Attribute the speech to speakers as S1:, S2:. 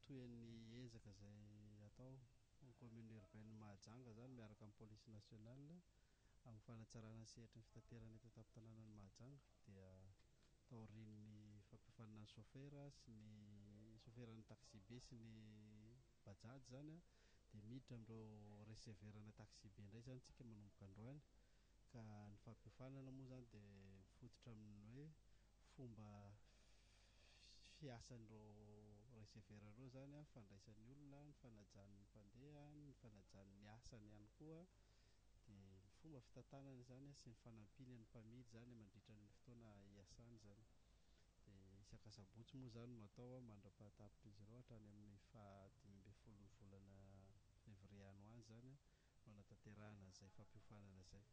S1: toy ny ezaka izay atao ny commune urbaine Mahajanga zany miaraka amin'ny police nationale amin'ny fanatsarana sehatra ny fitaterana eto an-tampon-tanànan'ny Mahajanga dia taorian'ny fampihofanana ny chauffeur sy ny chauffeuran'ny taxi be sy ny bajaj zany a dia miditra amin'ireo receverana taxi be indray zany tsika manomboka androany ka ny fampihofanana moa zany dia mifototra amin'ny hoe fomba fiasan'ireo receveur ireo zany a fandraisan'ny olona, ny fanajan'ny mpandeha, ny fanajan'ny asany ihany koa dia ny fomba fitantanana zany a sy ny fanampiny ny mpamidy zany mandritra ny fotoana hiasany zany dia isaka sabotsy moa zany no atao mandra-pahatapitra izy ireo hatrany amin'ny faha 15 volana février any ho any zany no hanatanterahana izay fampihofanana izay.